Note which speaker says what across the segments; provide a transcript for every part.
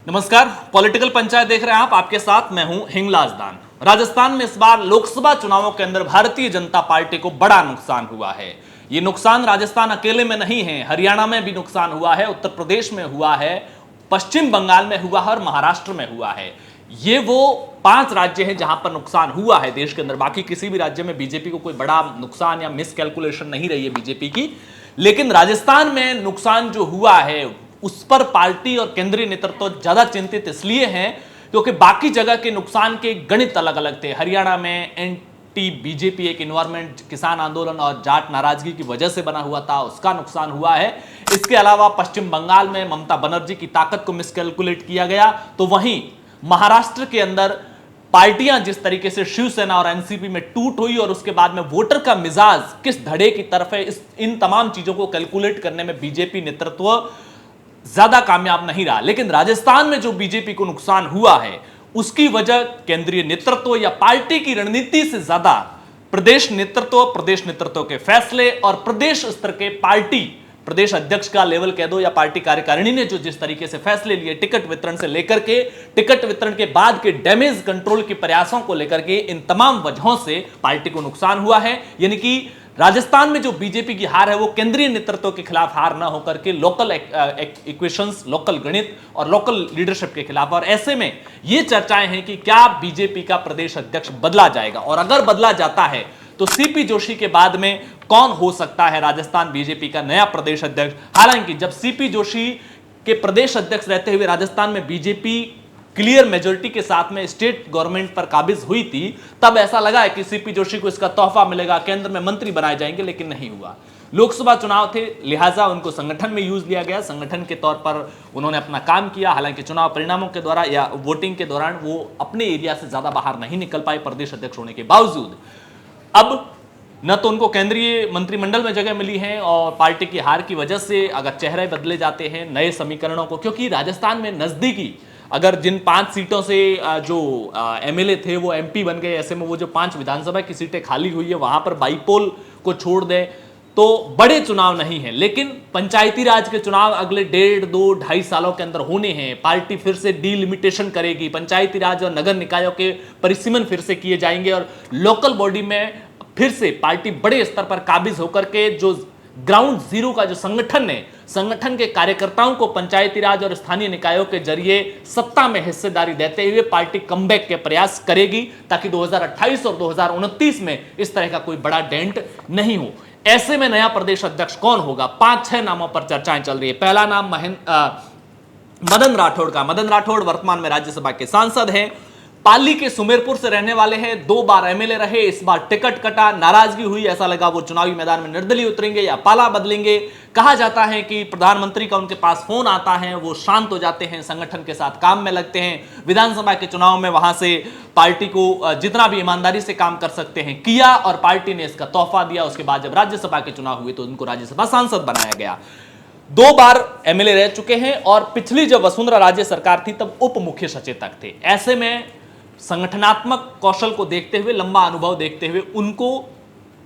Speaker 1: नमस्कार, पॉलिटिकल पंचायत देख रहे हैं आप। आपके साथ मैं हूं हिंगलाज दान। राजस्थान में इस बार लोकसभा चुनावों के अंदर भारतीय जनता पार्टी को बड़ा नुकसान हुआ है। ये नुकसान राजस्थान अकेले में नहीं है, हरियाणा में भी नुकसान हुआ है, उत्तर प्रदेश में हुआ है, पश्चिम बंगाल में हुआ है और महाराष्ट्र में हुआ है। ये वो 5 राज्य हैं जहां पर नुकसान हुआ है देश के अंदर। बाकी किसी भी राज्य में बीजेपी को कोई बड़ा नुकसान या मिसकैलकुलेशन नहीं रही है बीजेपी की, लेकिन राजस्थान में नुकसान जो हुआ है उस पर पार्टी और केंद्रीय नेतृत्व ज्यादा चिंतित इसलिए हैं क्योंकि बाकी जगह के नुकसान के गणित अलग अलग थे। हरियाणा में एंटी बीजेपी एक इन्वायरमेंट, किसान आंदोलन और जाट नाराजगी की वजह से बना हुआ था, उसका नुकसान हुआ है। इसके अलावा पश्चिम बंगाल में ममता बनर्जी की ताकत को मिसकैलकुलेट किया गया। तो वहीं महाराष्ट्र के अंदर पार्टियां जिस तरीके से शिवसेना और एनसीपी में टूट हुई और उसके बाद में वोटर का मिजाज किस धड़े की तरफ है, इन तमाम चीजों को कैलकुलेट करने में बीजेपी नेतृत्व ज्यादा कामयाब नहीं रहा। लेकिन राजस्थान में जो बीजेपी को नुकसान हुआ है उसकी वजह केंद्रीय नेतृत्व या पार्टी की रणनीति से ज्यादा प्रदेश नेतृत्व के फैसले और प्रदेश स्तर के पार्टी प्रदेश अध्यक्ष का लेवल कह दो या पार्टी कार्यकारिणी ने जो जिस तरीके से फैसले लिए, टिकट वितरण से लेकर के टिकट वितरण के बाद के डैमेज कंट्रोल के प्रयासों को लेकर के, इन तमाम वजहों से पार्टी को नुकसान हुआ है। यानी कि राजस्थान में जो बीजेपी की हार है वो केंद्रीय नेतृत्व के खिलाफ हार ना होकर के लोकल इक्वेशंस, लोकल गणित और लोकल लीडरशिप के खिलाफ। और ऐसे में ये चर्चाएं हैं कि क्या बीजेपी का प्रदेश अध्यक्ष बदला जाएगा, और अगर बदला जाता है तो सीपी जोशी के बाद में कौन हो सकता है राजस्थान बीजेपी का नया प्रदेश अध्यक्ष। हालांकि जब सीपी जोशी के प्रदेश अध्यक्ष रहते हुए राजस्थान में बीजेपी क्लियर मेजोरिटी के साथ में स्टेट गवर्नमेंट पर काबिज हुई थी, तब ऐसा लगा है कि सीपी जोशी को इसका तोहफा मिलेगा, केंद्र में मंत्री बनाए जाएंगे, लेकिन नहीं हुआ। लोकसभा चुनाव थे, लिहाजा उनको संगठन में यूज लिया गया, संगठन के तौर पर उन्होंने अपना काम किया। हालांकि चुनाव परिणामों के दौरान या वोटिंग के दौरान वो अपने एरिया से ज्यादा बाहर नहीं निकल पाए प्रदेश अध्यक्ष होने के बावजूद। अब न तो उनको केंद्रीय मंत्रिमंडल में जगह मिली है और पार्टी की हार की वजह से अगर चेहरे बदले जाते हैं नए समीकरणों को, क्योंकि राजस्थान में नजदीकी अगर जिन 5 सीटों से जो एमएलए थे वो एमपी बन गए, ऐसे में वो जो 5 विधानसभा की सीटें खाली हुई है वहां पर बाईपोल को छोड़ दें तो बड़े चुनाव नहीं है। लेकिन पंचायती राज के चुनाव अगले 1.5, 2, 2.5 सालों के अंदर होने हैं। पार्टी फिर से डीलिमिटेशन करेगी, पंचायती राज और नगर निकायों के परिसीमन फिर से किए जाएंगे और लोकल बॉडी में फिर से पार्टी बड़े स्तर पर काबिज होकर के जो ग्राउंड जीरो का जो संगठन है, संगठन के कार्यकर्ताओं को पंचायती राज और स्थानीय निकायों के जरिए सत्ता में हिस्सेदारी देते हुए पार्टी कमबैक के प्रयास करेगी, ताकि 2028 और 2029 में इस तरह का कोई बड़ा डेंट नहीं हो। ऐसे में नया प्रदेश अध्यक्ष कौन होगा? 5-6 नामों पर चर्चाएं चल रही है। पहला नाम मदन राठौड़ का। मदन राठौड़ वर्तमान में राज्यसभा के सांसद हैं, पाली के सुमेरपुर से रहने वाले हैं, 2 बार एमएलए रहे, इस बार टिकट कटा, नाराजगी हुई, ऐसा लगा वो चुनावी मैदान में निर्दलीय उतरेंगे या पाला बदलेंगे। कहा जाता है कि प्रधानमंत्री का उनके पास फोन आता है, वो शांत हो जाते हैं, संगठन के साथ काम में लगते हैं, विधानसभा के चुनाव में वहां से पार्टी को जितना भी ईमानदारी से काम कर सकते हैं किया और पार्टी ने इसका तोहफा दिया। उसके बाद जब राज्यसभा के चुनाव हुए तो उनको राज्यसभा सांसद बनाया गया। 2 बार एमएलए रह चुके हैं और पिछली जब वसुंधरा राजे सरकार थी तब उप मुख्य सचेतक थे। ऐसे में संगठनात्मक कौशल को देखते हुए, लंबा अनुभव देखते हुए उनको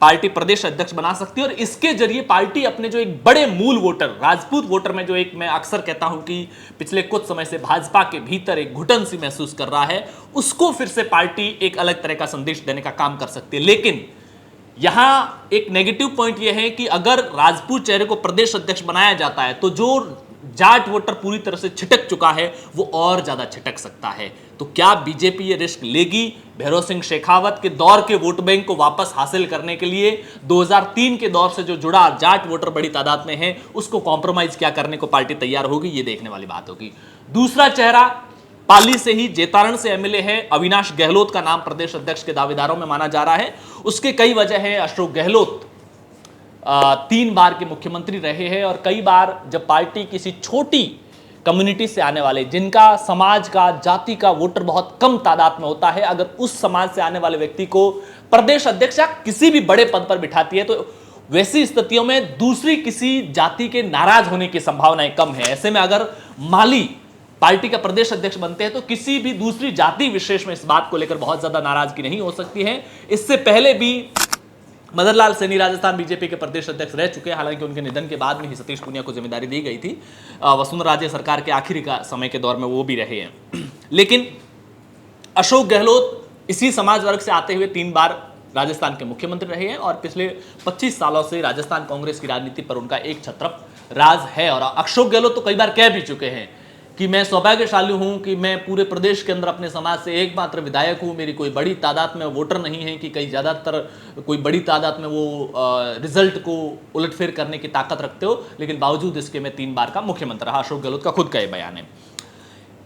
Speaker 1: पार्टी प्रदेश अध्यक्ष बना सकती है और इसके जरिए पार्टी अपने जो एक बड़े मूल वोटर, राजपूत वोटर में जो एक, मैं अक्सर कहता हूं कि पिछले कुछ समय से भाजपा के भीतर एक घुटन सी महसूस कर रहा है, उसको फिर से पार्टी एक अलग तरह का संदेश देने का काम कर सकती है। लेकिन यहां एक नेगेटिव पॉइंट यह है कि अगर राजपूत चेहरे को प्रदेश अध्यक्ष बनाया जाता है तो जो जाट वोटर पूरी तरह से छिटक चुका है वो और ज्यादा छिटक सकता है। तो क्या बीजेपी ये रिस्क लेगी? भैरव सिंह शेखावत के दौर के वोट बैंक को वापस हासिल करने के लिए 2003 के दौर से जो जुड़ा जाट वोटर बड़ी तादाद में है उसको कॉम्प्रोमाइज क्या करने को पार्टी तैयार होगी, ये देखने वाली बात होगी। दूसरा चेहरा पाली से ही, जेतारण से एमएलए है, अविनाश गहलोत का नाम प्रदेश अध्यक्ष के दावेदारों में माना जा रहा है। उसके कई वजह है। अशोक गहलोत 3 बार के मुख्यमंत्री रहे हैं और कई बार जब पार्टी किसी छोटी कम्युनिटी से आने वाले, जिनका समाज का, जाति का वोटर बहुत कम तादाद में होता है, अगर उस समाज से आने वाले व्यक्ति को प्रदेश अध्यक्ष या किसी भी बड़े पद पर बिठाती है तो वैसी स्थितियों में दूसरी किसी जाति के नाराज होने की संभावनाएं कम है। ऐसे में अगर माली पार्टी का प्रदेश अध्यक्ष बनते हैं तो किसी भी दूसरी जाति विशेष में इस बात को लेकर बहुत ज्यादा नाराजगी नहीं हो सकती है। इससे पहले भी मदन लाल सैनी राजस्थान बीजेपी के प्रदेश अध्यक्ष रह चुके हैं। हालांकि उनके निधन के बाद में ही सतीश पूनिया को जिम्मेदारी दी गई थी। वसुंधरा राजे सरकार के आखिरी का समय के दौर में वो भी रहे हैं। लेकिन अशोक गहलोत इसी समाज वर्ग से आते हुए 3 बार राजस्थान के मुख्यमंत्री रहे हैं और पिछले 25 सालों से राजस्थान कांग्रेस की राजनीति पर उनका एक छत्रप राज है। और अशोक गहलोत तो कई बार कह भी चुके हैं कि मैं सौभाग्यशाली हूं कि मैं पूरे प्रदेश के अंदर अपने समाज से एकमात्र विधायक हूं, मेरी कोई बड़ी तादाद में वोटर नहीं है कि कई ज्यादातर कोई बड़ी तादाद में वो रिजल्ट को उलटफेर करने की ताकत रखते हो, लेकिन बावजूद इसके मैं 3 बार का मुख्यमंत्री रहा। अशोक गहलोत का खुद का ये बयान है।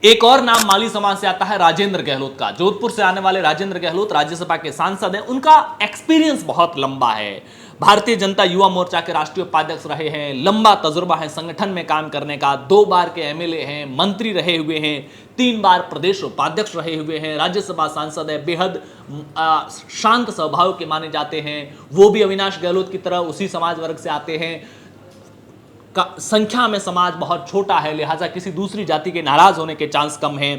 Speaker 1: एक और नाम माली समाज से आता है, राजेंद्र गहलोत का। जोधपुर से आने वाले राजेंद्र गहलोत राज्यसभा के सांसद हैं। उनका एक्सपीरियंस बहुत लंबा है। भारतीय जनता युवा मोर्चा के राष्ट्रीय उपाध्यक्ष रहे हैं, लंबा तजुर्बा है संगठन में काम करने का, 2 बार के एमएलए हैं, मंत्री रहे हुए हैं, 3 बार प्रदेश उपाध्यक्ष रहे हुए हैं, राज्यसभा सांसद है, बेहद शांत स्वभाव के माने जाते हैं। वो भी अविनाश गहलोत की तरह उसी समाज वर्ग से आते हैं। संख्या में समाज बहुत छोटा है, लिहाजा किसी दूसरी जाति के नाराज होने के चांस कम हैं।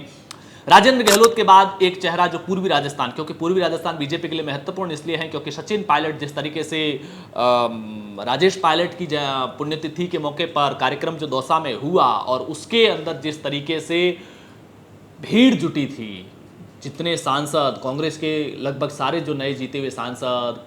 Speaker 1: राजेंद्र गहलोत के बाद एक चेहरा जो पूर्वी राजस्थान, क्योंकि पूर्वी राजस्थान बीजेपी के लिए महत्वपूर्ण इसलिए है क्योंकि सचिन पायलट जिस तरीके से राजेश पायलट की पुण्यतिथि के मौके पर कार्यक्रम जो दौसा में हुआ और उसके अंदर जिस तरीके से भीड़ जुटी थी, जितने सांसद कांग्रेस के लगभग सारे जो नए जीते हुए सांसद,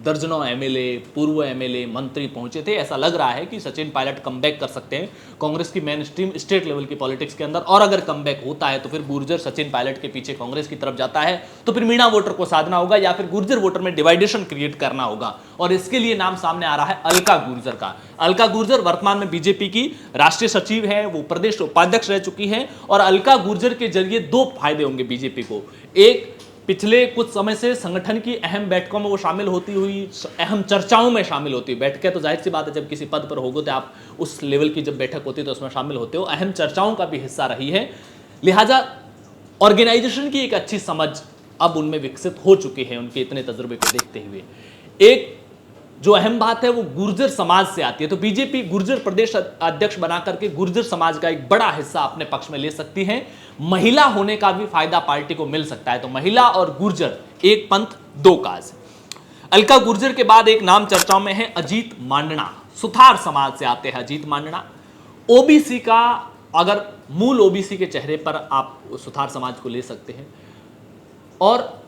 Speaker 1: दर्जनों एमएलए, पूर्व एमएलए, मंत्री पहुंचे थे, ऐसा लग रहा है कि सचिन पायलट कमबैक कर सकते हैं कांग्रेस की मेन स्ट्रीम स्टेट लेवल की पॉलिटिक्स के अंदर। और अगर कमबैक होता है तो फिर गुर्जर सचिन पायलट के पीछे कांग्रेस की तरफ जाता है तो फिर मीणा वोटर को साधना होगा या फिर गुर्जर वोटर में डिवाइडेशन क्रिएट करना होगा। और इसके लिए नाम सामने आ रहा है अलका गुर्जर का। अलका गुर्जर वर्तमान में बीजेपी की राष्ट्रीय सचिव है, वो प्रदेश उपाध्यक्ष रह चुकी है। और अलका गुर्जर के जरिए 2 फायदे होंगे बीजेपी को। एक, पिछले कुछ समय से संगठन की अहम बैठकों में वो शामिल होती हुई, अहम चर्चाओं में शामिल होती है। बैठकें तो जाहिर सी बात है, जब किसी पद पर होगे तो आप उस लेवल की जब बैठक होती है तो उसमें शामिल होते हो। अहम चर्चाओं का भी हिस्सा रही है, लिहाजा ऑर्गेनाइजेशन की एक अच्छी समझ अब उनमें विकसित हो चुकी है उनके इतने तजुर्बे को देखते हुए। एक जो अहम बात है वो गुर्जर समाज से आती है, तो बीजेपी गुर्जर प्रदेश अध्यक्ष बना करके गुर्जर समाज का एक बड़ा हिस्सा अपने पक्ष में ले सकती है। महिला होने का भी फायदा पार्टी को मिल सकता है। तो महिला और गुर्जर, एक पंथ 2 काज। अलका गुर्जर के बाद एक नाम चर्चाओं में है, अजीत मांडना। सुथार समाज से आते हैं अजीत मांडना। ओबीसी का, अगर मूल ओबीसी के चेहरे पर आप सुथार समाज को ले सकते हैं। और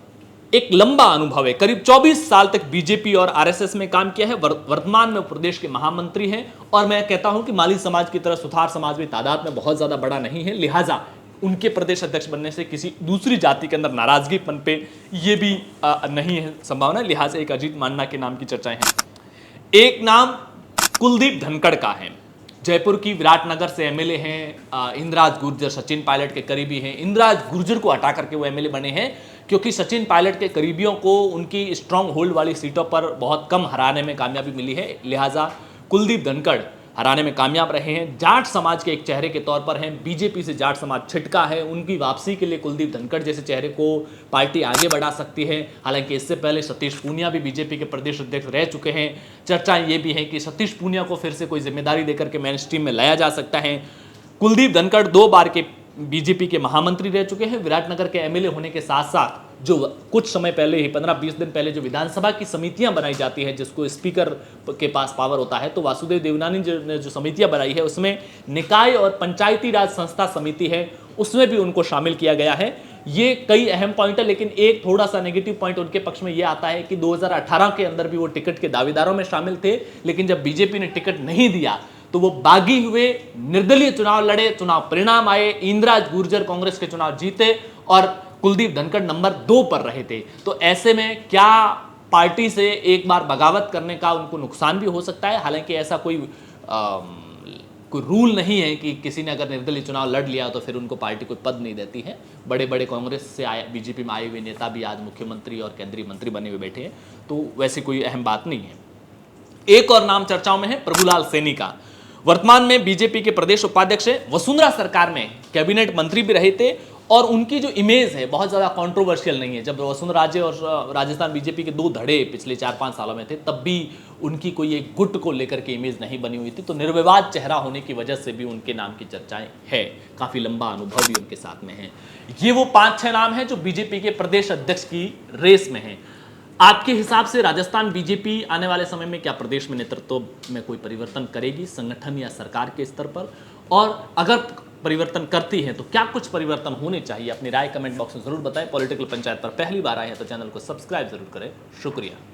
Speaker 1: एक लंबा अनुभव है, करीब 24 साल तक बीजेपी और आरएसएस में काम किया है। वर्तमान में प्रदेश के महामंत्री हैं। और मैं कहता हूं कि माली समाज की तरह सुथार समाज भी तादाद में बहुत ज्यादा बड़ा नहीं है, लिहाजा उनके प्रदेश अध्यक्ष बनने से किसी दूसरी जाति के अंदर नाराजगी पनपे ये भी नहीं है संभावना। लिहाजा एक अजीत मांडना के नाम की चर्चाएं हैं। एक नाम कुलदीप धनखड़ का है, जयपुर की विराटनगर से एमएलए हैं। इंद्राज गुर्जर सचिन पायलट के करीबी हैं। इंद्राज गुर्जर को हटा करके वो एमएलए बने हैं क्योंकि सचिन पायलट के करीबियों को उनकी स्ट्रांग होल्ड वाली सीटों पर बहुत कम हराने में कामयाबी मिली है, लिहाजा कुलदीप धनखड़ हराने में कामयाब रहे हैं। जाट समाज के एक चेहरे के तौर पर हैं। बीजेपी से जाट समाज छिटका है, उनकी वापसी के लिए कुलदीप धनखड़ जैसे चेहरे को पार्टी आगे बढ़ा सकती है। हालांकि इससे पहले सतीश पूनिया भी बीजेपी के प्रदेश अध्यक्ष रह चुके हैं। चर्चाएं ये भी हैं कि सतीश पूनिया को फिर से कोई जिम्मेदारी देकर के मेन स्ट्रीम में लाया जा सकता है। कुलदीप धनखड़ 2 बार के बीजेपी के महामंत्री रह चुके हैं। विराटनगर के एमएलए होने के साथ साथ जो कुछ समय पहले ही 15-20 दिन पहले जो विधानसभा की समितियां बनाई जाती है, जिसको स्पीकर के पास पावर होता है, तो वासुदेव देवनानी ने जो समितियां बनाई है उसमें निकाय और पंचायती राज संस्था समिति है, उसमें भी उनको शामिल किया गया है। ये कई अहम पॉइंट है, लेकिन एक थोड़ा सा नेगेटिव पॉइंट उनके पक्ष में यह आता है कि 2018 के अंदर भी वो टिकट के दावेदारों में शामिल थे, लेकिन जब बीजेपी ने टिकट नहीं दिया तो वो बागी हुए, निर्दलीय चुनाव लड़े, चुनाव परिणाम आए, इंद्राज गुर्जर कांग्रेस के चुनाव जीते और कुलदीप धनखड़ नंबर 2 पर रहे थे। तो ऐसे में क्या पार्टी से एक बार बगावत करने का उनको नुकसान भी हो सकता है। हालांकि ऐसा कोई रूल नहीं है कि किसी ने अगर निर्दलीय चुनाव लड़ लिया तो फिर उनको पार्टी कोई पद नहीं देती है। बड़े बड़े कांग्रेस से आए, बीजेपी में आए हुए नेता भी आज मुख्यमंत्री और केंद्रीय मंत्री बने हुए बैठे हैं, तो वैसे कोई अहम बात नहीं है। एक और नाम चर्चाओं में है, प्रभुलाल सैनी का। वर्तमान में बीजेपी के प्रदेश उपाध्यक्ष है। वसुंधरा सरकार में कैबिनेट मंत्री भी रहे थे और उनकी जो इमेज है बहुत ज़्यादा कंट्रोवर्शियल नहीं है। जब वसुंधरा राजे और राजस्थान बीजेपी के 2 धड़े पिछले 4-5 सालों में थे, तब भी उनकी कोई एक गुट को लेकर के इमेज नहीं बनी हुई थी। तो निर्विवाद चेहरा होने की वजह से भी उनके नाम की चर्चाएं है, काफ़ी लंबा अनुभव भी उनके साथ में है। ये वो 5-6 नाम हैं जो बीजेपी के प्रदेश अध्यक्ष की रेस में हैं। आपके हिसाब से राजस्थान बीजेपी आने वाले समय में क्या प्रदेश में नेतृत्व में कोई परिवर्तन करेगी, संगठन या सरकार के स्तर पर? और अगर परिवर्तन करती है तो क्या कुछ परिवर्तन होने चाहिए? अपनी राय कमेंट बॉक्स में जरूर बताएं। पॉलिटिकल पंचायत पर पहली बार आए हैं तो चैनल को सब्सक्राइब जरूर करें। शुक्रिया।